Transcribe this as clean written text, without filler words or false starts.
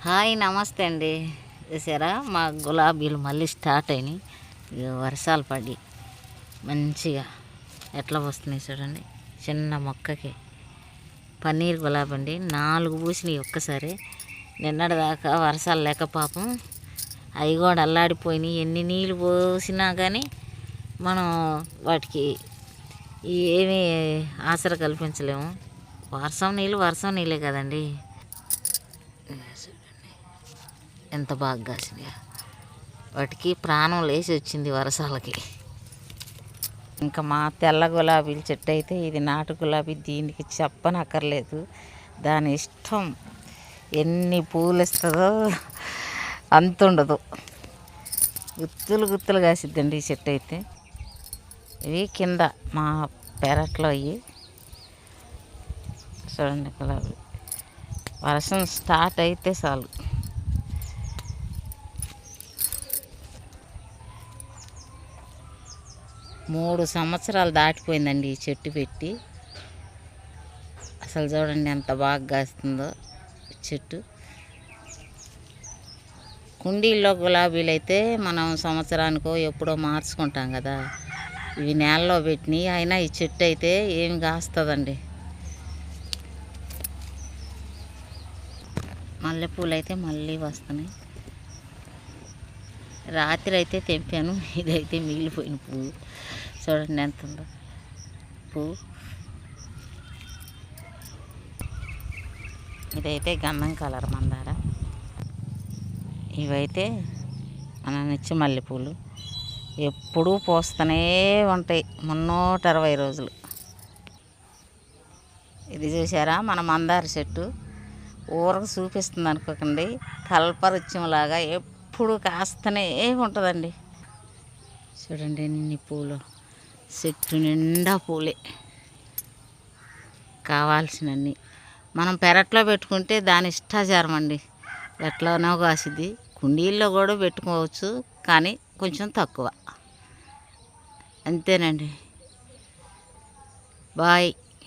Hi నమస్తే అండి. చూసారా మా గులాబీలు మళ్ళీ స్టార్ట్ అయినాయి. వర్షాలు పడి మంచిగా ఎట్లా వస్తున్నాయి చూడండి. చిన్న మొక్కకి పన్నీర్ గులాబీ అండి, 4 పూసినాయి ఒక్కసారి. నిన్నటిదాకా వర్షాలు లేక పాపం అవి కూడా అల్లాడిపోయినాయి. ఎన్ని నీళ్ళు పోసినా కానీ మనం వాటికి ఏమీ ఆసర కల్పించలేము. వర్షం నీళ్ళే కదండి. ఎంత బాగా కాసినాయో, వాటికి ప్రాణం లేచి వచ్చింది వర్షాలకి. ఇంకా మా తెల్ల గులాబీల చెట్టు అయితే ఇది నాటు గులాబీ, దీనికి చెప్పనక్కర్లేదు. దాని ఇష్టం ఎన్ని పూలు ఇస్తుందో అంత ఉండదు. గుత్తులు కాసిద్దండి ఈ చెట్టు అయితే. ఇవి కింద మా పెరట్లో అయ్యి చూడండి గులాబీ. వర్షం స్టార్ట్ అయితే చాలు. మూడు సంవత్సరాలు దాటిపోయిందండి ఈ చెట్టు పెట్టి. అసలు చూడండి ఎంత బాగా కాస్తుందో చెట్టు. కుండీల్లో గులాబీలు అయితే మనం సంవత్సరానికో ఎప్పుడో మార్చుకుంటాం కదా. ఇవి నేలలో పెట్టినాయి, అయినా ఈ చెట్టు అయితే ఏమి కాస్తుందండి. మల్లెపూలు అయితే మళ్ళీ వస్తున్నాయి. రాత్రి అయితే తెంపాను, ఇదైతే మిగిలిపోయిన పువ్వు. చూడండి ఎంత ఉందో పువ్వు. ఇదైతే గంధం కలర్ మందార. ఇవైతే మన నిత్య మల్లెపూలు, ఎప్పుడూ పోస్తూనే ఉంటాయి 360 రోజులు. ఇది చూసారా మన మందార చెట్టు. ఊరకు చూపిస్తుంది అనుకోకండి, కల్పవృక్షంలాగా ఎప్పుడు కాస్తూనే ఉంటుందండి. చూడండి ఎన్ని పూలు, చెట్టు నిండా పూలే. కావాల్సినన్ని మనం పెరట్లో పెట్టుకుంటే దాని ఇష్టాచారం అండి, ఎట్లానో కాసిద్ది. కుండీల్లో కూడా పెట్టుకోవచ్చు, కానీ కొంచెం తక్కువ. అంతేనండి. బాయ్.